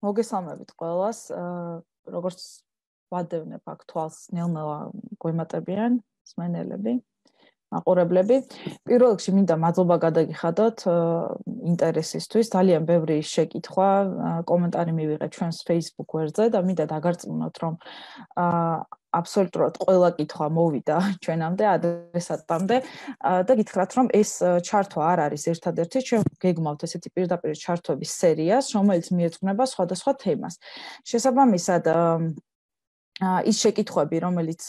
მოგესალმებით ყველას. როგორც ვადევნებ აქ თვალს ნელ-ნელა გვემატებიან მსმენელები, მაყურებლები. პირველ რიგში მინდა მადლობა გადაგიხადოთ ინტერესისთვის. ძალიან ბევრი შეკითხვა, კომენტარი მივიღე ჩვენს Facebook გვერდზე და მინდა დაგარწმუნოთ, რომ აბსოლუტურად ყველა კითხვა მოვიდა ჩვენამდე ადრესატამდე და გითხრათ, რომ ეს ჩართვა არ არის ერთადერთი, ჩვენ გეგმავთ ესეთი პირდაპირ ჩართვების სერიას, რომელიც მიეძღვნება სხვადასხვა თემას. შესაბამისად, ის შეკითხვები, რომელიც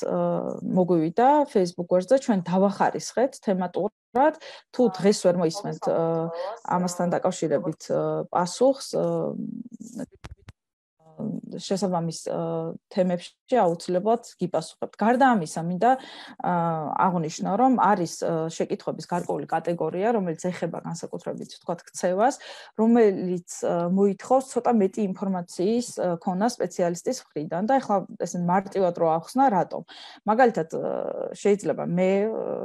მოგვივიდა Facebook გვერდზე, ჩვენ დავახარისხეთ თემატურად, თუ დღეს ვერ მოისმენთ ამასთან დაკავშირებით პასუხს, შესაბამის თემებში აუცილებლად გიპასუხებთ. გარდა ამისა, მინდა აღნიშნო, რომ არის შეკითხვების გარკვეული კატეგორია, რომელიც ეხება განსაკუთრებით, თქვათ, ქცევას, რომელიც მოითხოვს ცოტა მეტი ინფორმაციის ქონა სპეციალისტის მხრიდან და ეხლა ესე მარტივად რო ახსნა, რატომ. მაგალითად, შეიძლება მე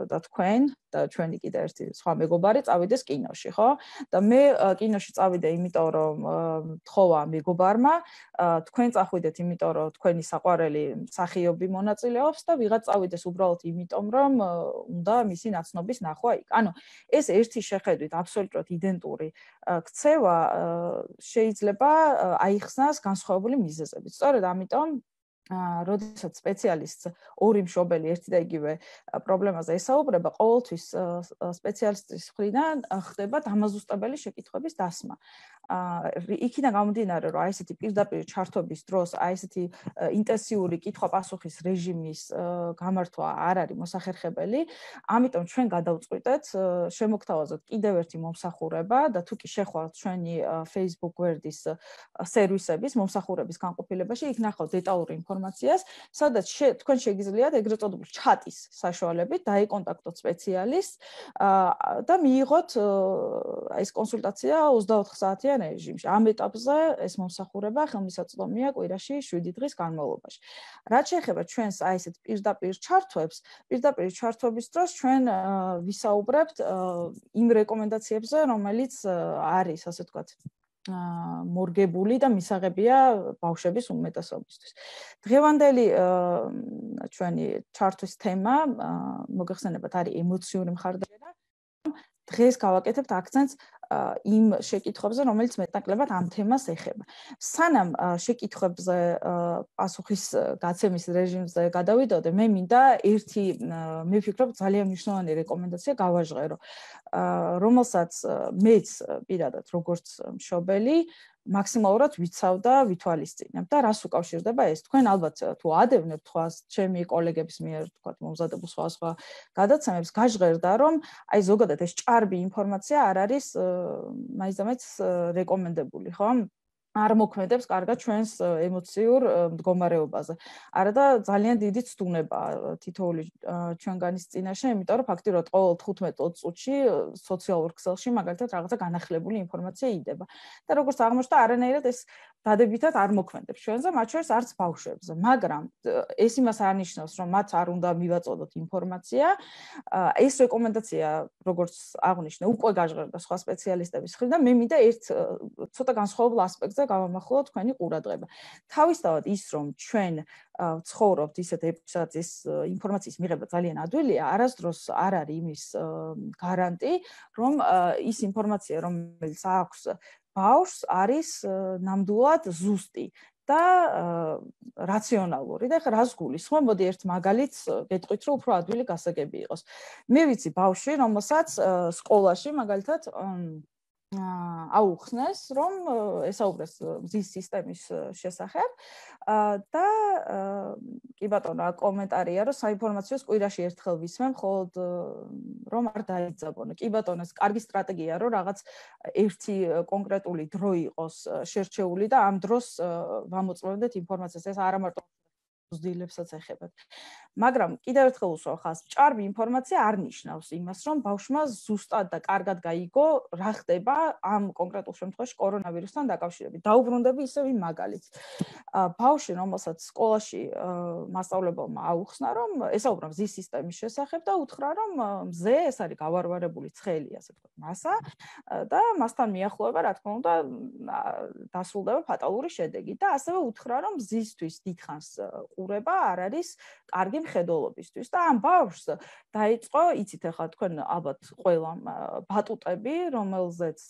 და თქვენ და ჩვენი კიდე ერთი სხვა მეგობარი წავიდეს კინოში, ხო? და მე კინოში წავიდე, იმიტომ რომ თხოვა მეგობარმა, თქვენ წახვიდეთ, იმიტომ რომ თქვენი საყვარელი მსახიობი მონაწილეობს და ვიღაც წავიდეს უბრალოდ იმიტომ, რომ უნდა მისი ნაცნობის ნახვა იქ. ანუ ეს ერთი შეხედვით აბსოლუტურად იდენტური ქცევა შეიძლება აიხსნას განსხვავებული მიზეზებით. სწორედ ამიტომ როდესაც სპეციალისტს ორი მშობელი ერთი და იგივე პრობლემაზე ესაუბრება, ყოველთვის სპეციალისტის მხრიდან ხდება დამაზუსტებელი შეკითხვების დასმა. იქიდან გამომდინარე, რომ ესეთი პირდაპირ ჩართვების დროს, ესეთი ინტენსიური კითხვა-პასუხის რეჟიმის გამართვა არ არის მოსახერხებელი, ამიტომ ჩვენ გადავწყვიტეთ შემოგთავაზოთ კიდევ ერთი მომსახურება და თუ კი შეხვალთ ჩვენი Facebook გვერდის სერვისების მომსახურების განყოფილებაში, იქ ნახავთ დეტალური ინფორმაციას, სადაც თქვენ შეგიძლიათ ეგრეთ წოდებული ჩატის საშუალებით დაეკონტაქტოთ სპეციალისტს და მიიღოთ ეს კონსულტაცია 24 საათიან რეჟიმში. ამ ეტაპზე ეს მომსახურება ხელმისაწვდომია კვირაში 7 დღის განმავლობაში. რაც შეეხება ჩვენს ესეთ პირდაპირ ჩართვებს, პირდაპირ ჩართვების დროს ჩვენ ვისაუბრებთ იმ რეკომენდაციებზე, რომელიც არის, ასე ვთქვათ, მორგებული და მისაღებია ბავშვების უმეტესობისთვის. დღევანდელი ჩვენი ჩართვის თემა, მოგეხსენებათ, არის ემოციური მხარდაჭერა. დღეს გავაკეთებთ აქცენტს იმ შეკითხვებზე, რომელიც მეტნაკლებად ამ თემას ეხება. სანამ შეკითხვებზე პასუხის გაცემის რეჟიმზე გადავიდოდე, მე მინდა ერთი, მე ვფიქრობ, ძალიან მნიშვნელოვანი რეკომენდაცია გავაჟღერო, რომელსაც მეც პირადად როგორც მშობელი მაქსიმალურად ვიცავ და ვითვალისწინებ და რას უკავშირდება ეს. თქვენ ალბათ თუ ადევნებთ თვალს ჩემი კოლეგების მიერ, თქვათ, მომზადებულ სხვა გადაცემებს, გაჟღერდა, რომ აი ზოგადად ეს ჭარბი ინფორმაცია არ არის მაინც რეკომენდებული, ხო? არ მოქმედებს კარგად ჩვენს ემოციურ მდგომარეობაზე. არა და ძალიან დიდი ცდუნება თითოეული ჩვენგანის წინაშე, იმიტომ რომ ფაქტიურად ყოველ 15-20 წუთში სოციალურ ქსელში მაგალითად რაღაცა განახლებული ინფორმაცია იდება. და როგორც აღმოჩნდა, არანაირად ეს დადებითად არ მოქმედებს ჩვენზე, მათ შორის არც ბავშვებზე. მაგრამ ეს იმას არ ნიშნავს, რომ მათ არ უნდა მივაწოდოთ ინფორმაცია. ეს რეკომენდაცია, როგორც აღნიშნე, უკვე გაჟღერდა სხვა სპეციალისტების მხრიდან, მე მინდა ერთ ცოტა განსხვავებულ ასპექტზე გავამახვილოთ თქვენი ყურადღება. თავისთავად ის, რომ ჩვენ ვცხოვრობთ ისეთ ეპიზოდების ინფორმაციის მიღება ძალიან ადვილია, არასდროს არ არის იმის გარანტი, რომ ის ინფორმაცია, რომელიც აქვს ბავშვს, არის ნამდვილად ზუსტი და რაციონალური. და ხა რას გულისხმობ? მოდი ერთ მაგალითს გეტყვით, რომ უფრო ადვილი გასაგები იყოს. მე ვიცი ბავშვი, რომელსაც სკოლაში მაგალითად აუხსნეს, რომ ესაუბრეს მზის სისტემის შესახებ და კი ბატონო, კომენტარია, რომ საინფორმაციოს კვირაში ერთხელ ვისმენ, ხოლოდ რომ არ დაიძაბონო. კი ბატონო, ეს კარგი სტრატეგია, რომ რაღაც ერთი კონკრეტული დრო იყოს შერჩეული და ამ დროს ვამოწმებდეთ ინფორმაციას. ეს არა მარტო მოზრდილებსაც ეხებათ. მაგრამ კიდევ ერთხელ უსვამ ხაზს, ჭარბი ინფორმაცია არ ნიშნავს იმას, რომ ბავშვმა ზუსტად და კარგად გაიგო, რა ხდება ამ კონკრეტულ შემთხვევაში კორონავირუსთან დაკავშირებით. დაუბრუნდები ისევ იმ მაგალითს. ბავშვი, რომელსაც სკოლაში მასწავლებელმა აუხსნა, რომ ესაუბრა მზის სისტემის შესახებ და უთხრა, რომ მზე ეს არის გავარვარებული ცხელი, ასე ვთქვათ, მასა და მასთან მიახლოება, რა თქმა უნდა, დასრულდება ფატალური შედეგით და ასევე უთხრა, რომ მზისთვის დიდხანს ყურება არ არის კარგი მხედველობისთვის და ამ ბავშვს დაიწყო, იცით ახლა თქვენ ალბათ ყველამ ბატუტები, რომელზეც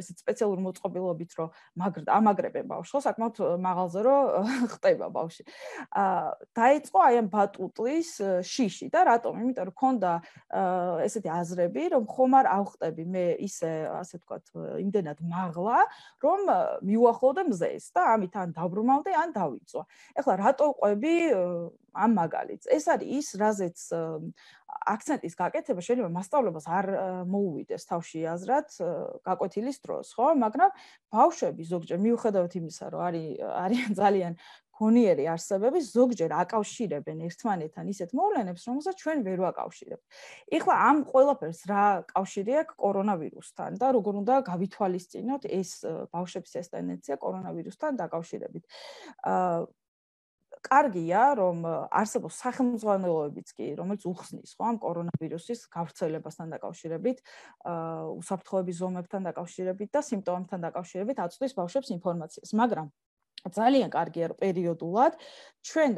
ესეთ სპეციალური მოწყობილობით რომ ამაგრებენ ბავშვს, ხო, საკმაოდ მაღალზე რომ ხტება ბავშვი. დაიწყო აი ამ ბატუტის შიში და რატომ? იმიტომ რომ ქონდა ესეთი აზრები, რომ ხომ არ ავხტები მე ისე, ასე ვთქვათ, იმდენად მაღლა, რომ მიუახლოვდე მზეს და ამით ან დაბრუნავდე, ან დავიწვა. ეხლა რატო ყვები ამ მაგალითს? ეს არის ის, რაზეც აქცენტის გაკეთება შეიძლება მასწავლებლებს არ მოუვიდეს თავში აზრად გაკვეთილის დროს, ხო? მაგრამ ბავშვები ზოგჯერ მიუხედავად იმისა, რომ არიან ძალიან გონიერი არსებები, ზოგჯერ აკავშირებენ ერთმანეთთან ისეთ მოვლენებს, რომელსაც ჩვენ ვერ ვაკავშირებთ. ეხლა ამ ყველაფერს რა კავშირი აქვს კორონავირუსთან და როგორ უნდა გავითვალისწინოთ ეს ბავშვების ეს ტენდენცია კორონავირუსთან დაკავშირებით. კარგია, რომ არსებობს სახელმძღვანელოებიც კი, რომელიც უხსნის ხო ამ კორონავირუსის გავრცელებასთან დაკავშირებით, უსაფრთხოების ზომებთან დაკავშირებით და სიმპტომებთან დაკავშირებით აწვდის ბავშვებს ინფორმაციას, მაგრამ ძალიან კარგია რომ პერიოდულად ჩვენ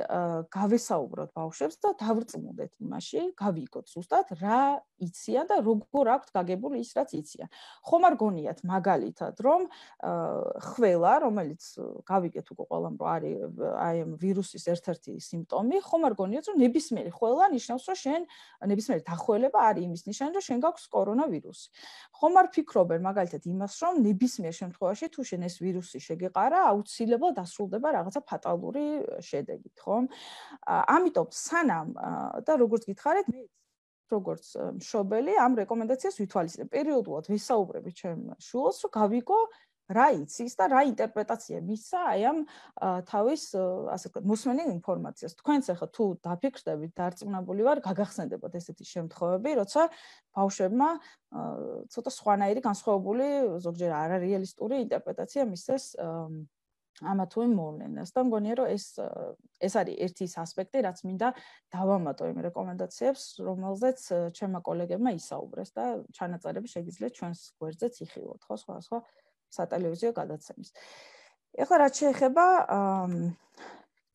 გავესაუბროთ ბავშვებს და დავრწმუნდეთ იმაში, გავიგოთ ზუსტად რა იციან და როგორ აქვთ გაგებული ის რაც იციან. ხომ არ გონიათ მაგალითად რომ ხველა, რომელიც გავიგეთ უკვე ყველამ რომ არის აი ამ ვირუსის ერთ-ერთი სიმპტომი, ხომ არ გონიათ რომ ნებისმიერი ხველა ნიშნავს რომ შენ ნებისმიერი დახველება არის იმის ნიშანი რომ შენ გაქვს კორონავირუსი. ხომ არ ფიქრობენ მაგალითად იმას რომ ნებისმიერ შემთხვევაში თუ შენ ეს ვირუსი შეგეყარა, აუცილებლად დასრულდება რაღაცა ფატალური შედეგით, ხო? ამიტომ სანამ და როგორც გითხარით, მე როგორც მშობელი ამ რეკომენდაციას ვითვალისწინებ. პერიოდულად ვისაუბრები ჩემ შვილს, რომ გავიგო რა იცის და რა ინტერპრეტაცია მისცა აი ამ თავის ასე ვთქვათ მოსმენილ ინფორმაციას. თქვენც ახლა თუ დაფიქრდებით, დარწმუნებული ვარ, გაგახსენდებათ ესეთი შემთხვევები, როცა ბავშვებმა ცოტა სხვანაირი განსხვავებული, ზოგჯერ არარეალისტური ინტერპრეტაცია მისცეს ამა თუ იმ მოვლენას და მგონია რომ ეს არის ერთი ის ასპექტი, რაც მინდა დავამატო იმ რეკომენდაციებს, რომელზეც ჩემმა კოლეგებმა ისაუბრეს და ჩანაწერები შეგიძლიათ ჩვენს გვერდზეც იხილოთ, ხო, სხვა სატელევიზიო გადაცემის. ეხლა რაც შეეხება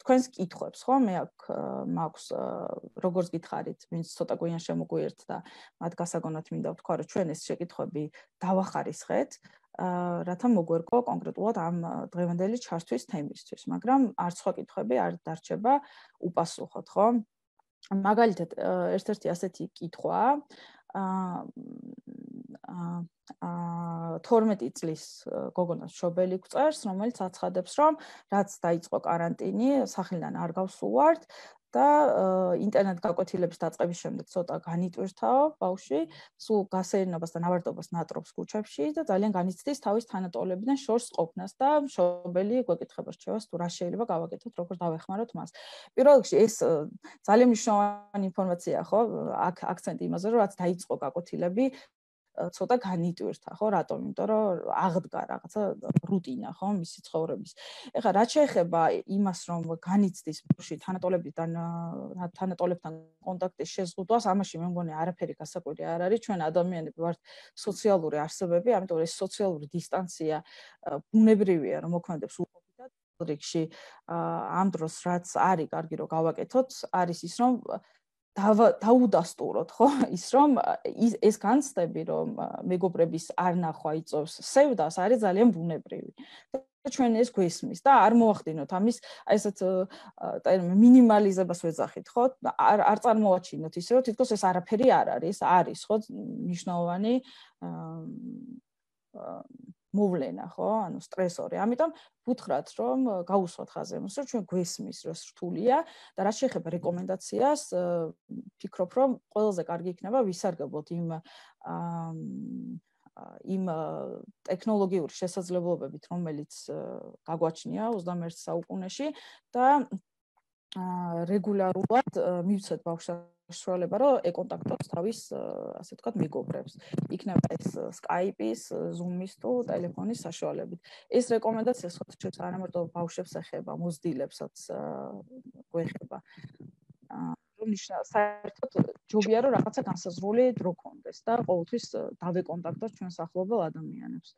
თქვენს კითხვებს, ხო, მე მაქვს როგორც გითხარით, ვინც ცოტა გვიან შემოგვიერთდა, მათ გასაგონად მინდა ვთქვა, რომ ჩვენ ეს შეკითხვები დავახარისხეთ, რათა მოგვერკო კონკრეტულად ამ დღევანდელი ჩართვის თემისთვის, მაგრამ არც სხვა კითხვები არ დარჩება უპასუხოთ, ხო? მაგალითად, ერთ-ერთი ასეთი კითხვაა, 12 წლის გოგონას მშობელი გვწერს, რომელიც აცხადებს, რომ რაც დაიწყო каранტინი, სახლიდან არ გავსულვართ და ინტერნეტ გაკვეთილების დაწყების შემდეგ ცოტა განიტვირთაო ბავშვი, სულ გასეირნობას და ნავარდობას ნატრობს ქუჩებში და ძალიან განიცდის თავის თანატოლებიდან შორს ყოფნას და მშობელი გვეკითხება რჩევას თუ რა შეიძლება გავაკეთოთ, როგორ დავეხმაროთ მას. პირველ რიგში ეს ძალიან მნიშვნელოვანი ინფორმაციაა, ხო? აქცენტი იმაზე, რომ რაც დაიწყო გაკვეთილები ცოტა განიტვირთა, ხო, რატომ? იმიტომ რომ აღდგა რაღაცა რუტინა, ხო, მისი ცხოვრების. ეხლა რაც შეეხება იმას, რომ განიცდის ბავშვი თანატოლებთან კონტაქტის შეზღუდვას, ამაში მე მგონი არაფერი გასაკვირი არ არის. ჩვენ ადამიანები ვართ სოციალური არსებები, ამიტომ ეს სოციალური დისტანცია ბუნებრივია, რომ მოქმედებს უყოფითად. რიგში ამ დროს რაც არის კარგი რომ გავაკეთოთ, არის ის რომ დაუდასტუროთ, ხო? ის რომ ეს განცდები, რომ მეგობრების არ ნახვა იწვევს სევდას, არის ძალიან ბუნებრივი. და ჩვენ ეს გვესმის და არ მოახდინოთ ამის აი ესეთ მინიმალიზებას ვეძახით, ხო? არ წარმოაჩინოთ ისე, რომ თითქოს ეს არაფერი არ არის, არის, ხო? მნიშვნელოვანი მოვლენა, ხო? ანუ სტრესორი. ამიტომ ვუთხრათ, რომ გაუსვათ ხაზზე იმას, რომ ჩვენ გვესმის, რომ რთულია და რაც შეეხება რეკომენდაციას, ფიქრობ, რომ ყველაზე კარგი იქნება ვისარგებლოთ იმ ტექნოლოგიური შესაძლებლობებით, რომელიც გაგვაჩნია 21 საუკუნეში და რეგულარულად მივცეთ ბავშვს საშუალება, რომ ეკონტაქტოს თავის, ასე ვთქვათ, მეგობრებს. იქნება ეს Skype-ის, Zoom-ის თუ ტელეფონის საშუალებით. ეს რეკომენდაცია სხვათაშორის არა მარტო ბავშვებს ეხება, მოზრდილებსაც გვეხება. რომ საერთოდ ჯობია რომ რაღაცა განსაზღვრული დრო კონდეს და ყოველთვის დავეკონტაქტოთ ჩვენს ახლობელ ადამიანებს.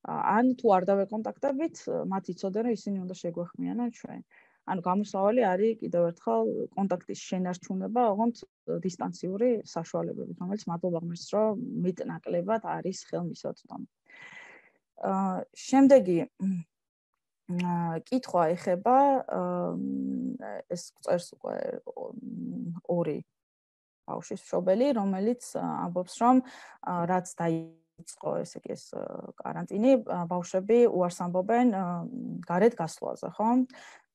ან თუ არ დავეკონტაქტებით, მათ იცოდნენ რომ ისინი უნდა შეგვეხმიანონ ჩვენ. ანუ გამოსავალი არის კიდევ ერთხელ კონტაქტის შენარჩუნება, ოღონდ დისტანციური საშუალებებით, რომელიც მადლობა ღმერთს, რომ მეტნაკლებად არის ხელმისაწვდომი. შემდეგი კითხვა ეხება ეს წერს უკვე ორი ბავშვის მშობელი, რომელიც ამბობს, რომ რაც დაიწყო ესე იგი ეს каранტინი, ბავშვები უარს ამბობენ გარეთ გასვლაზე, ხო?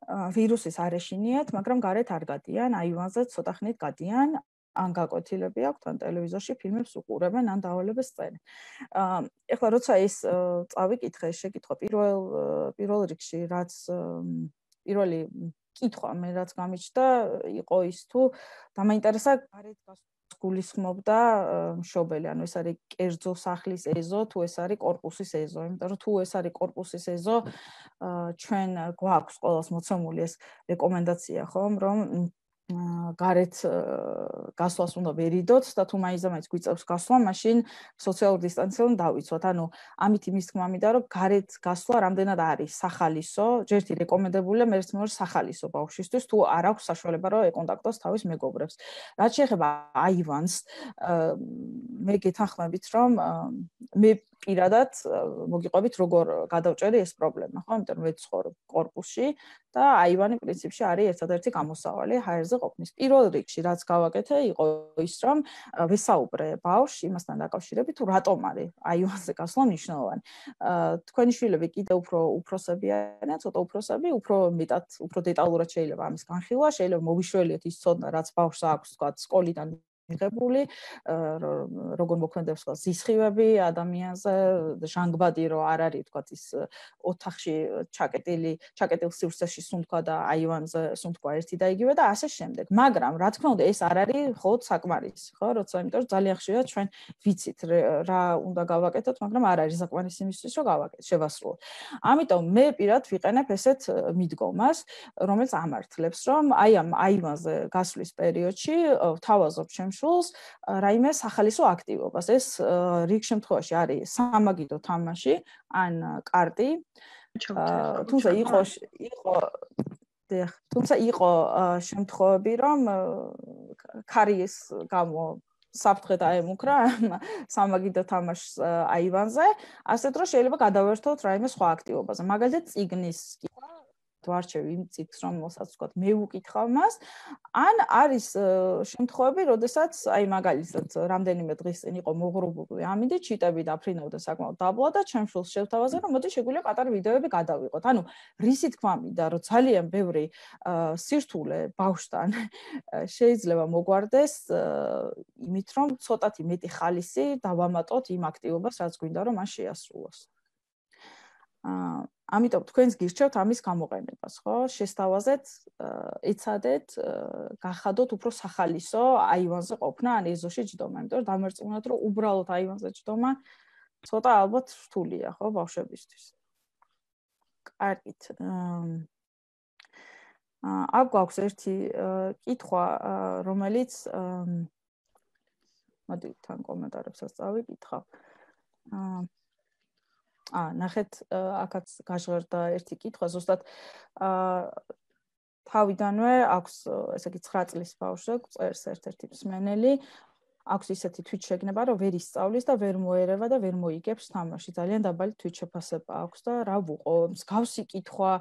ვირუსის არ ეშინიათ, მაგრამ გარეთ არ გადიან, აივანზე ცოტა ხნით გადიან, ან გაკვეთილები აქვთ, ან ტელევიზორში ფილმებს უყურებენ, ან დავალებას წერენ. ეხლა როცა ეს წავიკითხე, შეკითხვა პირველ რიგში, რაც პირველი კითხვა მე რაც გამიჩნდა, იყო ის თუ დამაინტერესა გარეთ გასვლის გულისხმობდა მშობელი, ანუ ეს არის კერძო სახლის ეზო, თუ ეს არის კორპუსის ეზო, იმიტომ რომ თუ ეს არის კორპუსის ეზო, ჩვენ გვაქვს ყოველს მოცემული ეს რეკომენდაცია, ხომ, რომ გარეთ გასვლას უნდა ვერიდოთ და თუ მაინც გვიწევს გასვლა, მაშინ სოციალურ დისტანციას დავიცვათ. ანუ ამით იმის თქმა მინდა, რომ გარეთ გასვლა რამდენად არის სახალისო, ჯერთი რეკომენდებულია, მეც მეორე სახალისო ბავშვისთვის, თუ არ აქვს საშუალება რომ ეკონტაქტოს თავის მეგობრებს. რაც შეეხება აივანს, მე გეთანხმებით, რომ მე პირადად მოგიყვებით როგორ გადავჭერი ეს პრობლემა, ხო? იმიტომ რომ მე ცხოვრობ კორპუსში და აივანი პრინციპში არის ერთადერთი გამოსავალი ჰაერზე ყოფნის. პირველ რიგში რაც გავაკეთე იყო ის, რომ ვესაუბრე ბავშვს იმასთან დაკავშირებით, თუ რატომ არის აივანზე გასვლა მნიშვნელოვანი. თქვენი შვილები კიდევ უფრო უფროსები არიან, ცოტა უფროსები, უფრო მეტად, უფრო დეტალურად შეიძლება ამის განხილვა, შეიძლება მოვიშველიოთ ის ცოდნა, რაც ბავშვს აქვს, თქვა, სკოლიდან მიღებული, როგორ მოქმედებს ზისხივები ადამიანზე, ჟანგბადი რო არ არის, თქვა ის ოთახში ჩაკეტილ სივრცეში სუნთქვა და აივანზე სუნთქვა ერთი და იგივე და ასე შემდეგ. მაგრამ რა თქმა უნდა, ეს არ არის მხოლოდ საკმარისი, ხო? როცა იმიტომ რომ ძალიან ხშირად ჩვენ ვიცით რა უნდა გავაკეთოთ, მაგრამ არ არის საკმარისი იმისთვის, რომ შევასრულოთ. ამიტომ მე პირად ვიყენებ ესეთ მიდგომას, რომელიც ამართლებს, რომ აი ამ აივანზე გასვლის პერიოდში ვთავაზობ ჩემს შულს რაიმე სახალისო აქტივობას. ეს რიგ შემთხვევაში არის სამაგიდო თამაში ან კარტი. თუმცა იყო შემთხვევები, რომ ქარიის გამო საფრთხე დაემუქრა სამაგიდო თამაშს აივანზე, ასეთ დროს შეიძლება გადავერთოთ რაიმე სხვა აქტივობაზე. მაგალითად, წიგნის კითხვა ვარჩევ იმ წიგნს, რომელსაც ვთქვათ, მე ვუკითხავ მას, ან არის შემთხვევები, როდესაც აი მაგალითად რამდენიმე დღის წინ იყო მოღრუბლული ამინდი, ჩიტები დაფრინავდა საკმაოდ დაბლა და ჩემს შულს შევთავაზე, რომ მოდი შეგვიძლია პატარა ვიდეოები გადავიღოთ. ანუ რისი თქმა მინდა, რომ ძალიან ბევრი სირთულე ბავშვთან შეიძლება მოგვარდეს იმით, რომ ცოტათი მეტი ხალისი დავამატოთ იმ აქტივობას, რაც გვინდა რომ მას შეასრულოს. ამიტომ თქვენს გირჩევთ ამის გამოყენებას, ხო? შესთავაზეთ, ეცადეთ, გახადოთ უფრო სახალისო აივანზე ყოფნა, ან ეზოში ჯდომა, იმიტომ რომ დამერწმუნოთ, რომ უბრალოდ აივანზე ჯდომა ცოტა ალბათ რთულია, ხო, ბავშვებისთვის. კარგით. აქ გვაქვს ერთი კითხვა, რომელიც მოდი თან კომენტარებსაც წავიკითხავ. ნახეთ, აქაც გაჟღერდა ერთი კითხვა, ზუსტად თავიდანვე აქვს, ესე იგი 9 წლის ბავშვზე წერს ერთ-ერთი მსმენელი, აქვს ისეთი თვით შეგნება, რომ ვერ ისწავლის და ვერ მოერევა და ვერ მოიგებს თამაში. ძალიან დაბალი თვით შეფასება აქვს და რა ვუყო? მსგავსი კითხვა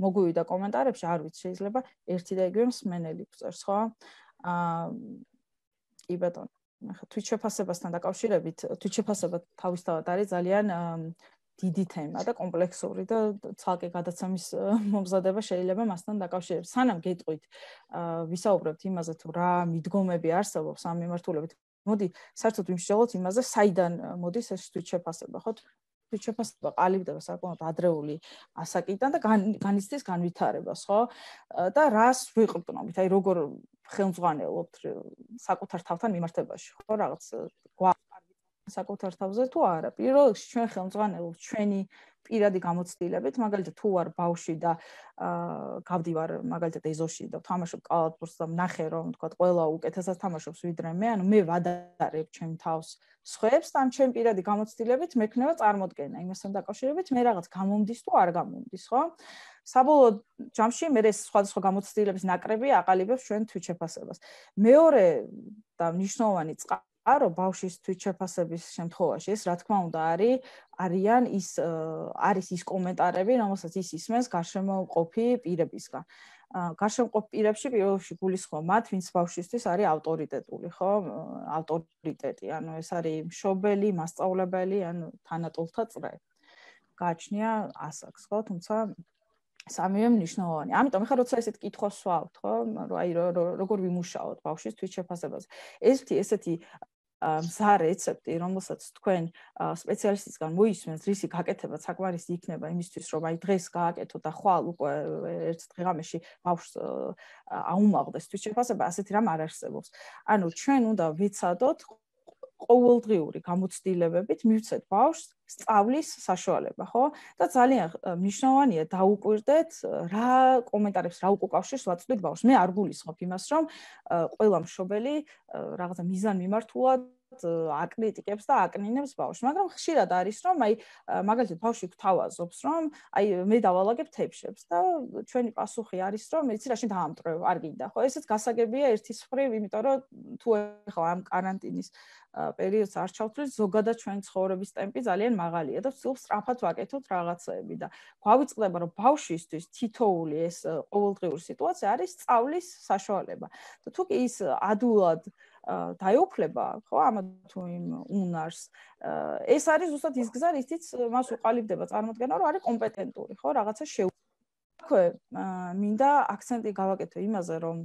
მოგვივიდა კომენტარებში, არ ვიცი, შეიძლება ერთი და იგივე მსმენელი წერს, ხო? კი ბატონო. ნახე, თვით შეფასებასთან დაკავშირებით, თვით შეფასება თავისთავად არის ძალიან დიდი თემა და კომპლექსური და ცალკე გადაცემის მომზადება შეიძლება მასთან დაკავშირებით. სანამ გეტყვით, ვისაუბრებთ იმაზე, თუ რა მიდგომები არსებობს ამ მიმართულებით. მოდი, საერთოდ ვიმსჯელოთ იმაზე, საიდან მოდის ეს თვით შეფასება, ხო? თვითშეფასება ყალიბდება საკმაოდ ადრეული ასაკიდან და განიცდის განვითარებას, ხო? და რას ვიყრდნობით? აი როგორ ხელმძღვანელობთ საკუთარ თავთან მიმართებაში, ხო? რაღაც საკუთარ თავზე თუ არა. პირველ რიგში ჩვენ ხელმძღვანელობთ ჩვენი პირადი გამოცდილებით, მაგალითად თუ ვარ ბავშვი და გავდივარ მაგალითად ეზოში და თამაშობ კალათბურთს და ნახე რომ თქვა ყველა უკეთესად თამაშობს ვიდრე მე, ანუ მე ვადარებ ჩემ თავს სხვებს და ამ ჩემ პირადი გამოცდილებით მექნება წარმოდგენა იმასთან დაკავშირებით მე რაღაც გამომდის თუ არ გამომდის, ხო? საბოლოო ჯამში მე ეს სხვადასხვა გამოცდილების ნაკრები აყალიბებს ჩვენ თვითშეფასებას. მეორე და მნიშვნელოვანი არო ბავშვის თვითშეფასების შემთხვევაში ეს რა თქმა უნდა არის ის კომენტარები, რომელსაც ის ისმენს გარშემო მყოფი პირებისგან. გარშემო მყოფ პირებში პირველ რიგში გულისხმობ მათ, ვინც ბავშვისთვის არის ავტორიტეტული, ხო? ავტორიტეტი, ანუ ეს არის მშობელი, მასწავლებელი, ანუ თანატოლთა წრე. გააჩნია ასაკს, ხო? თუმცა სამივე მნიშვნელოვანი. ამიტომ ხა როცა ესეთ კითხვას ვსვავთ, ხო? აი როგორ ვიმუშაოთ ბავშვის თვითშეფასებაზე. ესეთი მზა რეცეპტი, რომელსაც თქვენ სპეციალისტისგან მოისმენთ, რისი გაკეთება საკმარისი იქნება იმისთვის, რომ აი დღეს გააკეთო და ხვალ უკვე ერთ დღეღამეში ბავშვს აუმაღლდეს თვითშეფასება, ასეთი რამ არ არსებობს. ანუ ჩვენ უნდა ვიცადოთ ყოველდღიური გამოცდილებებით მივცეთ ბავშვს სწავლის საშუალება, ხო? და ძალიან მნიშვნელოვანია დაუკვირდეთ რა კომენტარებს, რა უკავშირს ვაწვდით ბავშვს. მე არ გულისხმობ იმას, რომ ყველა მშობელი რაღაცა მიზანმიმართულად აკრიტიკებს და აკნინებს ბავშვს, მაგრამ ხშირად არის რომ აი მაგალითად ბავშვი გთავაზობს რომ აი მე დავალაგებ თეფშებს და ჩვენი პასუხი არის რომ იცი რაში დაამტვრევ, არ გინდა, ხო? ესეც გასაგებია ერთის მხრივ, იმიტომ რომ თუ ახლა ამ каранტინის პერიოდს არ ჩავთვლით, ზოგადად ჩვენი ცხოვრების ტემპი ძალიან მაღალია და ვცდილობ სწრაფად ვაკეთოთ რაღაცეები და გვავიწყდება რომ ბავშვისთვის თითოეული ეს ყოველდღიური სიტუაცია არის სწავლის საშუალება. და თუ კი ის ადულად დაეუფლება, ხო, ამა თუ იმ უნარს, ეს არის ზუსტად ის გზა, რითიც მას უყალიბდება წარმოდგენა, რომ არის კომპეტენტური, ხო, რაღაცა აქვე მინდა აქცენტი გავაკეთო იმაზე, რომ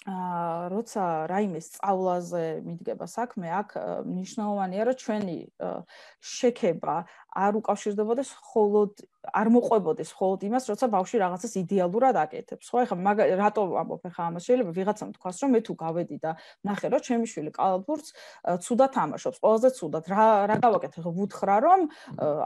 როცა რაიმე სწავლაზე მიდგება საქმე, აქ მნიშვნელოვანია, რომ ჩვენი შექება არ უკავშირდებოდეს მხოლოდ არ მოყვებოდეს მხოლოდ იმას, როცა ბავშვი რაღაცას იდეალურად აკეთებს. ხო, ეხლა რატო ვამბობ ეხლა ამას? შეიძლება ვიღაცამ თქვას, რომ მე თუ გავედი და ნახე, რომ ჩემი შვილი კალათბურთს ცუდად თამაშობს, ყველაზე ცუდად. რა გავაკეთე? ვუთხრა, რომ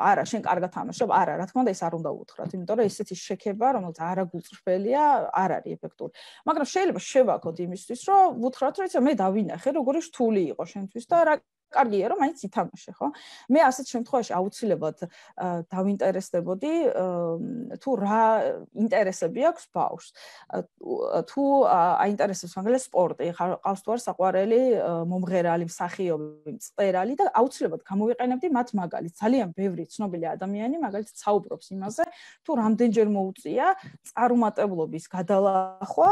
არა, შენ კარგად თამაშობ. არა, რა თქმა უნდა, ეს არ უნდა უთხრათ, იმიტომ რომ ესეთი შექება, რომელიც არაგულწრფელია, არ არის ეფექტური. მაგრამ შეიძლება შევაქოთ იმისთვის, რომ ვუთხრათ, რომ იცი, მე დავინახე, როგორი რთული იყო შენთვის და რა კარგია რომ მაინც ითამაშე, ხო? მე ასეთ შემთხვევაში აუცილებლად დავინტერესდებოდი თუ რა ინტერესები აქვს ბავშვს. თუ აინტერესებს მაგალითად სპორტი, ყავს თუ არ საყვარელი მომღერალი, მსახიობი, მწერალი და აუცილებლად გამოვიყენებდი მათ მაგალითს. ძალიან ბევრი ცნობილი ადამიანი მაგალითად საუბრობს იმაზე, თუ რამდენჯერ მოუწია წარუმატებლობის გადალახვა,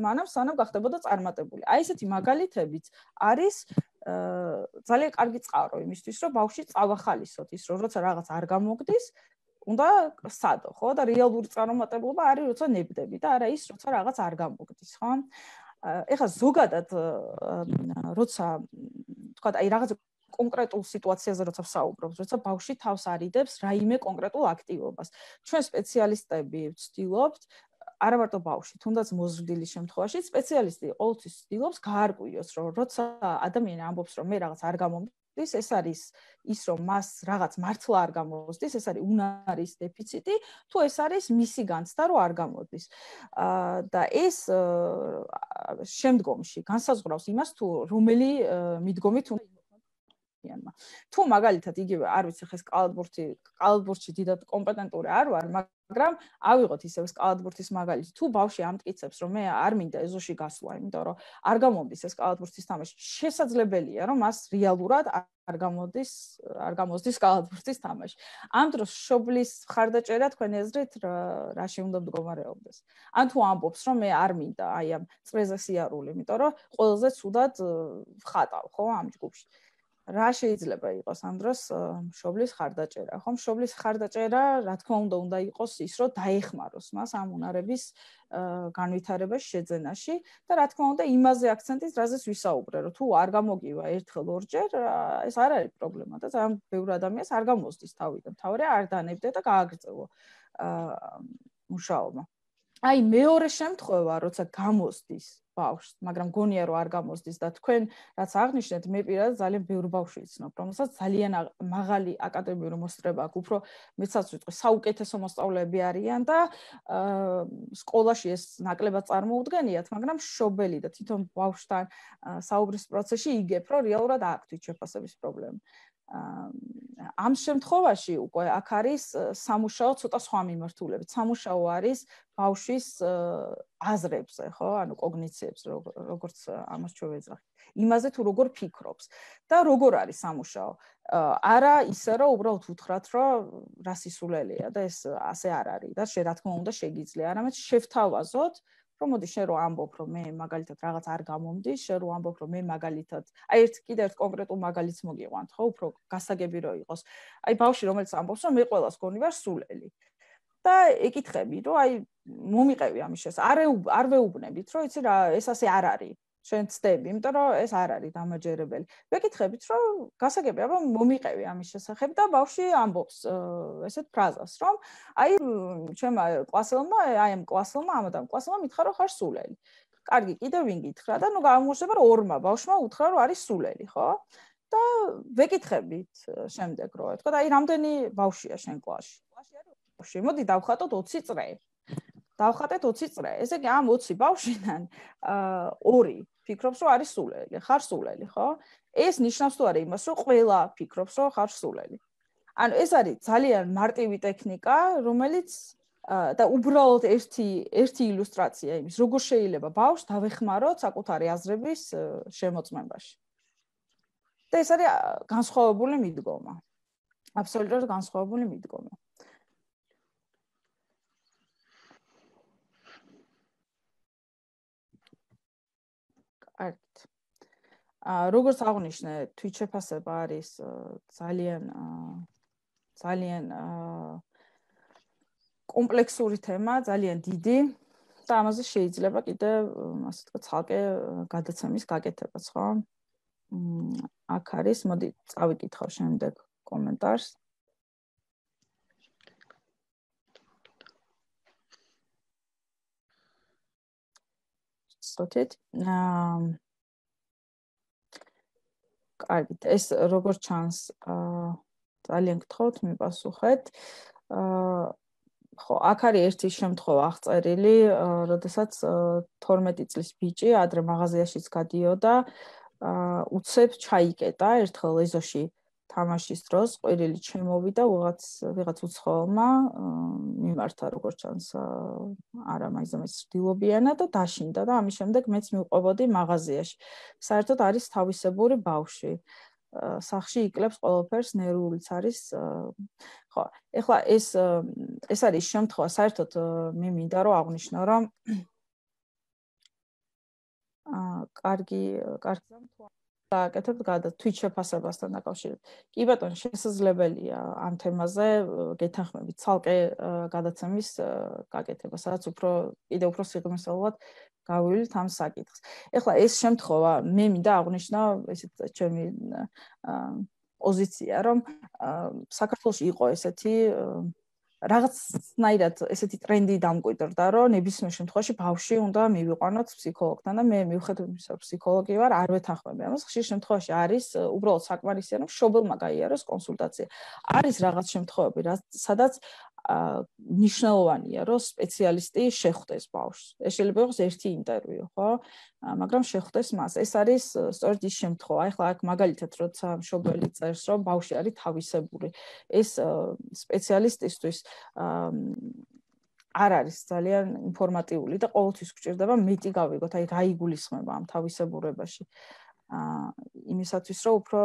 მანამ სანამ გახდებოდა წარმატებული. აი ესეთი მაგალითებიც არის ძალიან კარგი წყარო იმისთვის, რომ ბავშვი წავახალისოთ ის, რომ როცა რაღაც არ გამოგდის, უნდა სადო, ხო? და რეალური წარმატებულობა არის, როცა ნებდები და არა ის, როცა რაღაც არ გამოგდის, ხო? ეხლა ზოგადად როცა თქვა აი რაღაც კონკრეტულ სიტუაციაზე როცა ვსაუბრობ, როცა ბავშვი თავს არიდებს რაიმე კონკრეტულ აქტივობას. ჩვენ სპეციალისტები ვცდილობთ არა მარტო ბავშვი, თუნდაც მოზრდილი შემთხვევაში სპეციალისტი ყოველთვის ცდილობს გაარკვიოს, რომ როცა ადამიანი ამბობს, რომ მე რაღაც არ გამომდის, ეს არის ის, რომ მას რაღაც მართლა არ გამოსდის, ეს არის უნარის დეფიციტი, თუ ეს არის მისი განცდა, რომ არ გამოდის. და ეს შემდგომში განსაზღვრავს იმას, თუ რომელი მიდგომით თუ მაგალითად იგივე არ ვიცი ხეს კალათბურთში დიდად კომპეტენტური არ ვარ, მაგრამ ავიღოთ ისევ კალათბურთის მაგალითი. თუ ბავშვი ამტკიცებს, რომ მე არ მინდა ეზოში გასვლა, იმიტომ რომ არ გამომდის ეს კალათბურთის თამაში, შესაძლებელია, რომ მას რეალურად არ გამოსდის კალათბურთის თამაში. ამ დროს შობლის მხარდაჭერა თქვენი აზრით რაში უნდა მდგომარეობდეს? ან თუ ამბობს, რომ მე არ მინდა აი ამ წრეზე სიარული, იმიტომ რომ ყველაზე ცუდად ვხატავ, ხო, ამ ჯგუფში. რა შეიძლება იყოს ამ დროს მშობლის ხარდაჭერა, ხო? მშობლის ხარდაჭერა, რა თქმა უნდა იყოს ის, რომ დაეხმაროს მას ამ უნარების განვითარებაში, შეძენაში და რა თქმა უნდა იმაზე აქცენტის, რაზეც ვისაუბრე, რომ თუ არ გამოგივა ერთხელ ორჯერ, ეს არ არის პრობლემა და ძალიან ბევრი ადამიანს არ გამოსდის თავიდან. თავარია არ დანებდე და გააგრძელო მუშაობა. აი მეორე შემთხვევა, როცა გამოსდის ბავშვს, მაგრამ გონია რომ არ გამოსდის და თქვენ რაც აღნიშნეთ, მე პირადად ძალიან ბევრი ბავშვი ვიცნობ, რომელსაც ძალიან მაღალი აკადემიური მოსწრება აქვს, უფრო მეცაც ვიტყვი, საუკეთესო მოსწავლეები არიან და სკოლაში ეს ნაკლებად წარმოუდგენიათ, მაგრამ მშობელი და თვითონ ბავშვთან საუბრის პროცესში იგებ, რომ რეალურად აქვს თვითშეფასების პრობლემა. ამ შემთხვევაში უკვე აქ არის სამუშაო ცოტა სხვა მიმართულებით. სამუშაო არის ბავშვის აზრებზე, ხო? ანუ კოგნიციებს, როგორც ამას ჩვენ ვეძახით. იმაზე თუ როგორ ფიქრობს და როგორ არის სამუშაო. არა ისე რომ უბრალოდ უთხრათ, რომ რა სისულელეა და ეს ასე არ არის და რა თქმა უნდა შეგიძლია, არამედ შევთავაზოთ რომ მოდი შენ რო ამბობ რომ მე მაგალითად რაღაც არ გამომდის, შენ რო ამბობ რომ მე მაგალითად აი კიდევ ერთ კონკრეტულ მაგალითს მოგიყვანთ, ხო, უფრო გასაგები რო იყოს. აი ბავშვი რომელიც ამბობს რომ მე ყველას გონი ვარ სულელი. და ეკითხები რომ აი მომიყევი ამის შესახებ. არ ვეუბნებით რომ იცი რა ეს ასე არ არის. შენ ცდები, იმიტომ რომ ეს არ არის დამაჯერებელი. ვეკითხებით რომ გასაგებია რომ მომიყევი ამის შესახებ და ბავშვი ამბობს ესეთ ფრაზას რომ აი ჩემმა კლასელმა აი ამ კლასელმა ამადამ კლასელმა მითხრა რომ ხარ სულელი. კარგი, კიდევ ვინ გითხრა და ნუ გამოჩნდება რომ ორმა ბავშვმა უთხრა რომ არის სულელი, ხო? და ვეკითხებით შემდეგ რომ თქვა და აი რამდენი ბავშვია შენ კლასში? ბავშვი, მოდი დავხატოთ 20 წრე. დავხატეთ 20 წრე. ესე იგი ამ 20 ბავშვიდან 2 ფიქრობს რომ არის სულელი, ხარ სულელი, ხო? ეს ნიშნავს თუ არა იმას, რომ ყველა ფიქრობს რომ ხარ სულელი. ანუ ეს არის ძალიან მარტივი ტექნიკა, რომელიც და უბრალოდ ერთი ილუსტრაცია იმის, როგორ შეიძლება ბავშვს დავეხმაროთ საკუთარი აზრების შემოწმებაში. და ეს არის განსხვავებული მიდგომა. აბსოლუტურად განსხვავებული მიდგომა. კარგით. როგორც აღნიშნე, თვითშეფასება არის ძალიან კომპლექსური თემა, ძალიან დიდი და ამაზე შეიძლება კიდევ ასე ვთქვათ, ცალკე გადაცემის გაკეთებაც, ხო? აქ არის, მოდი წავიკითხავ შემდეგ კომენტარს. სწორედ. კარგით, ეს როგორ ჩანს, ძალიან გთხოვთ, მიპასუხეთ. ხო, აქ არის ერთი შემთხვევა აღწერილი, როდესაც 12 წლის ბიჭი ადრე მაღაზიაშიც გადიოდა, უცებ ჩაიკეტა ერთხელ ეზოში თამაშის დროს, ყვირილი შემოვიდა ვიღაც უცხოელმა მიმართა როგორც ჩანს არა მაინც დილობიანა და დაშინდა და ამის შემდეგ მეც მივყვებოდი მაღაზიაში. საერთოდ არის თავისებური ბავშვი. სახში იკლებს ყველაფერს, ნერვულიც არის. ხო, ეხლა ეს არის შემთხვევა, საერთოდ მე მინდა რომ აღვნიშნო, რომ კარგი გააკეთებთ თვითშეფასებასთან დაკავშირებით. კი ბატონო, შესაძლებელია ამ თემაზე გეთანხმებით ცალკე გადაცემის გაკეთება, სადაც კიდევ უფრო სიღრმისეულად გავივლით ამ საკითხს. ეხლა ეს შემთხვევა მე მინდა აღვნიშნო ესეთ ჩემი პოზიცია, რომ საქართველოში იყო ესეთი რაღაცნაირად ესეთი ტრენდი დამკვიდრდა, რომ ნებისმიერ შემთხვევაში ბავშვი უნდა მივიყვანოთ ფსიქოლოგთან და მე მივხვდით ფსიქოლოგი ვარ, არ ვეთანხმები ამას. ხშირ შემთხვევაში არის უბრალოდ საკმარისია, რომ მშობელმა გაიაროს კონსულტაცია. არის რაღაც შემთხვევები, სადაც ნიშნულოვანია, რომ სპეციალისტი შეხვდეს ბავშვს. ეს შეიძლება იყოს ერთი ინტერვიუ, ხო? მაგრამ შეხვდეს მას. ეს არის სწორედ ის შემთხვევა. ეხლა აქ მაგალითად, როცა მშობელი წერს, რომ ბავშვი არის თავისებური, ეს სპეციალისტისთვის არ არის ძალიან ინფორმატიული და ყოველთვის გვჭირდება მეტი გავიგოთ, აი რა იგულისხმება ამ თავისებურებაში. იმისათვის, რომ უფრო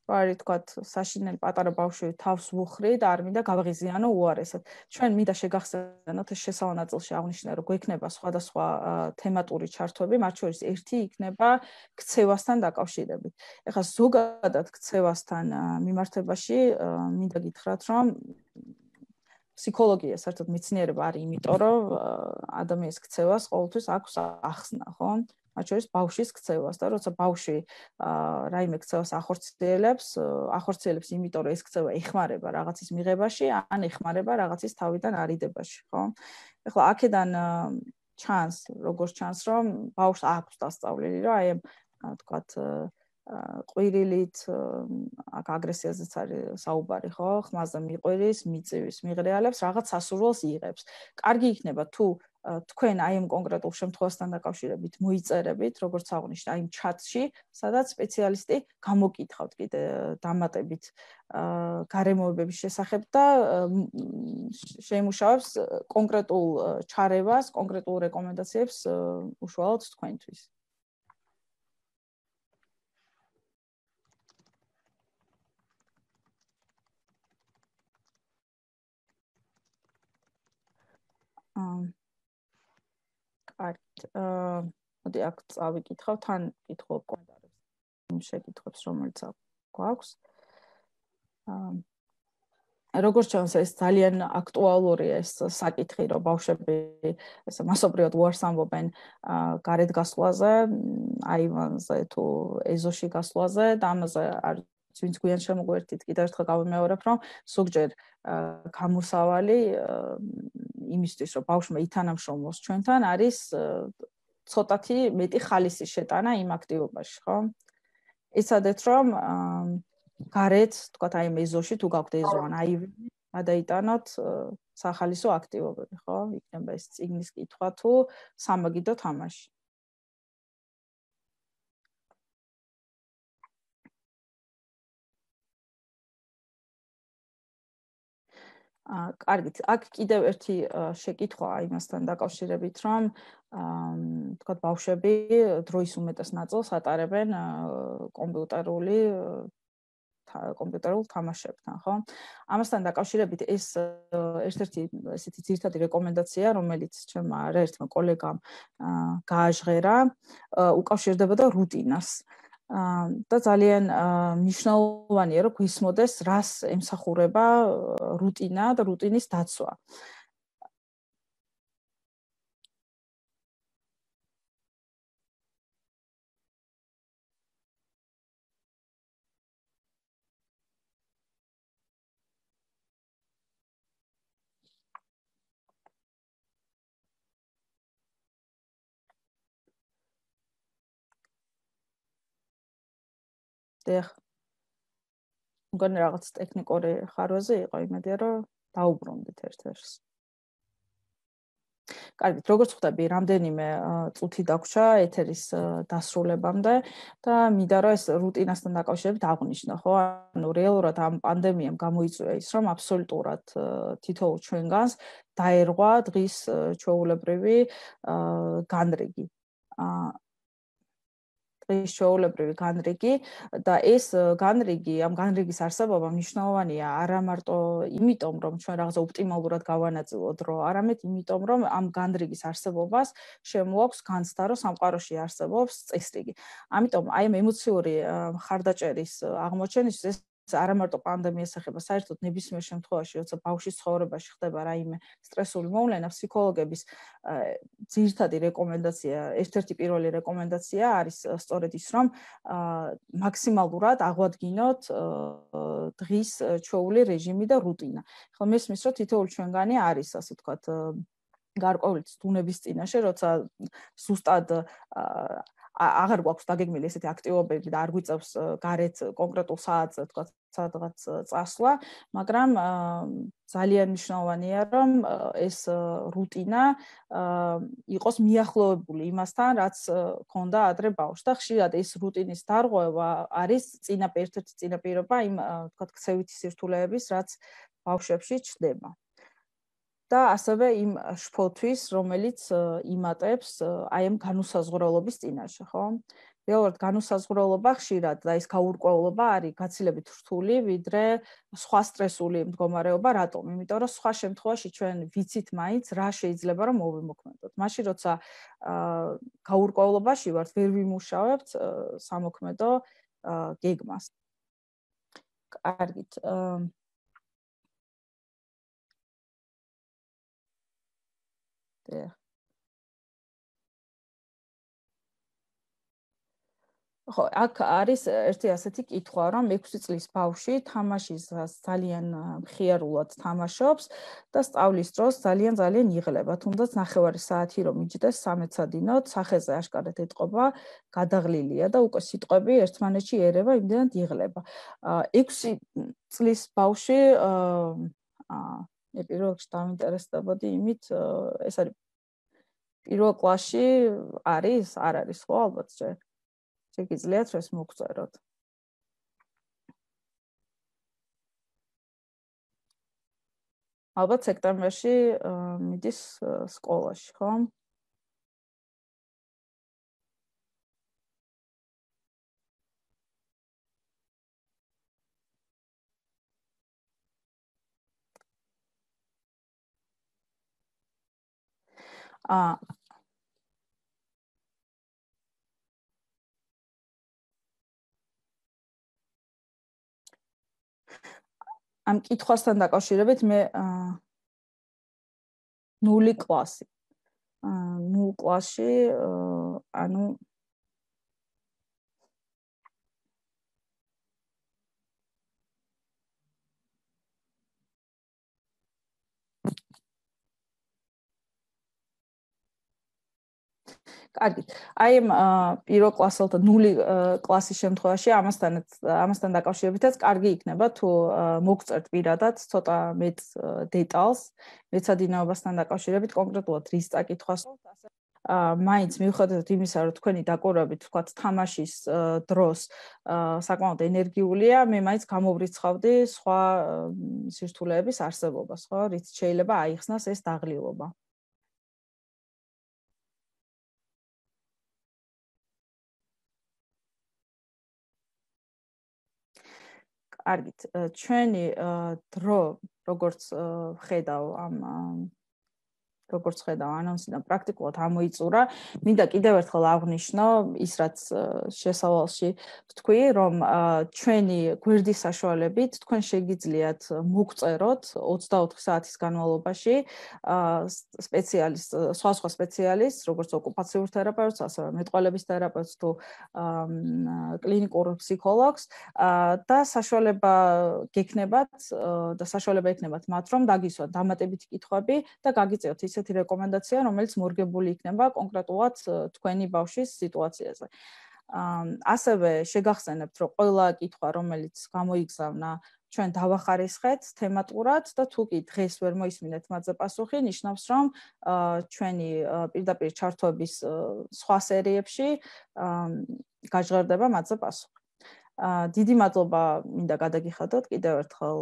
არის თქვათ საშინელი პატარა ბავშვი თავს ვუხრი და არ მინდა გავღიზიანო უარესად. ჩვენ მინდა შეგახსენოთ ეს შესავალ ნაწილში აღნიშნე რომ გვექნება სხვადასხვა თემატური ჩართვები, მათ შორის ერთი იქნება ქცევასთან დაკავშირებით. ეხლა ზოგადად ქცევასთან მიმართებაში მინდა გითხრათ რომ ფსიქოლოგია საერთოდ მეცნიერება არის, იმიტომ რომ ადამიანის ქცევას ყოველთვის აქვს ახსნა, ხო? მათ შორის ბავშვის ქცევას და როცა ბავშვი რაიმე ქცევას ახორციელებს, იმიტომ რომ ეს ქცევა ეხმარება რაღაცის მიღებაში, ან ეხმარება რაღაცის თავიდან არიდებაში, ხო? ეხლა აქედან ჩანს, როგორც ჩანს, რომ ბავშვს აქვს დასწავლილი, რომ აი თქვათ ყვირილით აქ აგრესიაზეც არის საუბარი, ხო? ხმაზე მიყვირის, მიწივის, მიღრიალებს, რაღაც სასურველს იღებს. კარგი იქნება თუ თქვენ აი ამ კონკრეტულ შემთხვევასთან დაკავშირებით მოიწერებით, როგორც აღნიშნე, აი ჩატში, სადაც სპეციალისტი გამოკითხავთ კიდე დამატებით გარემოებების შესახებ და შეიმუშავებს კონკრეტულ ჩარევას, კონკრეტულ რეკომენდაციებს უშუალოდ თქვენთვის. კარგით. მოდი აქ წავიკითხავ, თან კითხულობ კომენტარებს. შეკითხვებს, რომელიც გვაქვს. როგორც ჩანს, ეს ძალიან აქტუალურია ეს საკითხი, რომ ბავშვები ესე მასობრივად უარს ამბობენ გარეთ გასვლაზე, აივანზე თუ ეზოში გასვლაზე და ამაზე არ ვინც გვიან შემოგვერთით, კიდევ ერთხელ გავიმეორებ, რომ ზოგჯერ გამოსავალი იმისთვის, რომ ბავშვმა ითანამშრომლოს ჩვენთან, არის ცოტათი მეტი ხალისის შეტანა იმ აქტივობაში, ხო? იცადეთ, რომ გარეთ, თქვათ აი ეზოში თუ გაქვთ ეზო ან აივანი, გადაიტანოთ სახალისო აქტივობები, ხო? იქნება ეს წიგნის კითხვა თუ სამაგიდო თამაში. კარგით, აქ კიდევ ერთი შეკითხვა იმასთან დაკავშირებით, რომ თქვათ ბავშვები დროის უმეტეს ნაწილს ატარებენ კომპიუტერულ თამაშებთან, ხო? ამასთან დაკავშირებით ეს ერთ-ერთი ესეთი ძირითადი რეკომენდაცია, რომელიც ჩემმა არაერთმა კოლეგამ გააჟღერა, უკავშირდებოდა რუტინას. და ძალიან მნიშვნელოვანია, რომ გვისმოდეს, რას ემსახურება რუტინა და რუტინის დაცვა. დიახ. მგონი რაღაც ტექნიკური ხარვაზე იყო, იმედია რომ დაუბრუნდით ერთ-ერთს. კარგით, როგორც ხვდები, რამდენიმე წუთი დაგვრჩა ეთერის დასრულებამდე და მინდა რომ ეს რუტინასთან დაკავშირებით აღვნიშნო, ხო? ანუ რეალურად ამ პანდემიამ გამოიწვია ის, რომ აბსოლუტურად თითოეულ ჩვენგანს დაერღვა დღის ჩვეულებრივი განრიგი. დღის ჩვეულებრივი განრიგი და ეს განრიგი, ამ განრიგის არსებობა მნიშვნელოვანია არა მარტო იმიტომ, რომ ჩვენ რაღაცა ოპტიმალურად გავანაწილოთ დრო, არამედ იმიტომ, რომ ამ განრიგის არსებობას შემოაქვს განცდა, რომ სამყაროში არსებობს წესრიგი. ამიტომ აი ამ ემოციური მხარდაჭერის აღმოჩენისთვის არა მარტო პანდემიას ეხება, საერთოდ ნებისმიერ შემთხვევაში, როცა ბავშვის ცხოვრებაში ხდება რაიმე სტრესული მოვლენა, ფსიქოლოგების ძირითადი რეკომენდაცია, ერთ-ერთი პირველი რეკომენდაცია არის სწორედ ის, რომ მაქსიმალურად აღვადგინოთ დღის ჩვეული რეჟიმი და რუტინა. ხო, მესმის, რომ თითოეული ჩვენგანი არის, ასე ვთქვათ, გარკვეული ცდუნების წინაშე, როცა ზუსტად აღარ გვაქვს დაგეგმილი ესეთი აქტივობები და არ გვიწევს გარეთ კონკრეტულ საათზე, თქვათ, სადღაც წასვლა, მაგრამ ძალიან მნიშვნელოვანია, რომ ეს რუტინა იყოს მიახლოებული იმასთან, რაც ქონდა ადრე ბავშვს და ხშირად ეს რუტინის დარღვევა არის ერთ-ერთი წინაპირობა იმ, თქვათ, ქცევითი სირთულეების, რაც ბავშვებში ჩნდება. და ასევე იმ შფოთვის, რომელიც იმატებს აი ამ განუსაზღვრელობის წინაშე, ხო? რეალურად განუსაზღვრელობა ხშირად და ის გაურკვევლობა არის გაცილებით რთული, ვიდრე სხვა სტრესული მდგომარეობა. რატომ? იმიტომ რომ სხვა შემთხვევაში ჩვენ ვიცით მაინც რა შეიძლება რომ მოვიმოქმედოთ. მაშინ როცა გაურკვევლობაში ვართ, ვერ ვიმუშავებთ სამოქმედო გეგმას. კარგით. ხო, აქ არის ერთი ასეთი კითხვა, რომ 6 წლის ბავშვი თამაშის ძალიან მხიარულად თამაშობს და სწავლის დროს ძალიან იღლება. თუნდაც 9 საათი რომ იჯდეს სამეცადინოდ, სახეზე აშკარად ეტყობა, გადაღლილია და უკვე სიტყვები ერთმანეთში ერევა, იმდენად იღლება. 6 წლის ბავშვი მე პირველ რიგში დავინტერესდებოდი იმით, ეს არის პირველ კლასში არის? არ არის ხო ალბათ ჯერ. შეგიძლიათ ეს მოგწეროთ. ალბათ სექტემბერში მიდის სკოლაში, ხო? ამ კითხვასთან დაკავშირებით მე 0 კლასი. 0 კლასში ანუ კარგი. აი ამ პირველ კლასელთა 0 კლასის შემთხვევაში ამასთან დაკავშირებითაც კარგი იქნება თუ მოგწერთ პირადად ცოტა მეტ დეტალს მეცადინეობასთან დაკავშირებით კონკრეტულად რის წაკითხვას მაინც მიუხედავად იმისა, რომ თქვენი დაკვირვებით თქვათ თამაშის დროს საკმაოდ ენერგიულია, მე მაინც გამოვრიცხავდი სხვა სირთულეების არსებობას, ხო, რით შეიძლება აიხსნას ეს დაღლილობა. კარგით, ჩვენი დრო, როგორც ხედავ ანონსიდან პრაქტიკულად ამოიწურა. მინდა კიდევ ერთხელ აღვნიშნო ის, რაც შესავალში ვთქვი, რომ ჩვენი გვერდის საშუალებით თქვენ შეგიძლიათ მოგწეროთ 24 საათის განმავლობაში სხვა სპეციალისტს, როგორც ოკუპაციურ თერაპევტს, ასევე მეტყველების თერაპევტს თუ კლინიკურ ფსიქოლოგს და საშუალება იქნებათ მათ, რომ დაგისვათ დამატებითი კითხვები და გაგიწევთ ისეთი რეკომენდაცია, რომელიც მორგებული იქნება კონკრეტულად თქვენი ბავშვის სიტუაციაზე. ასევე შეგახსენებთ, რომ ყველა კითხვა, რომელიც გამოიგზავნა, ჩვენ დავახარისხეთ თემატურად და თუ კი დღეს ვერ მოისმინეთ მათზე პასუხი, ნიშნავს, რომ ჩვენი პირდაპირ ჩართვების სხვა სერიებში გაჟღერდება მათზე პასუხი. დიდი მადლობა მინდა გადაგიხადოთ კიდევ ერთხელ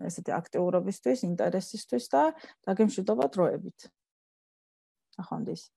ესეთი აქტიურობისთვის, ინტერესისთვის და დაგემშვიდობა დროებით. ახონდის.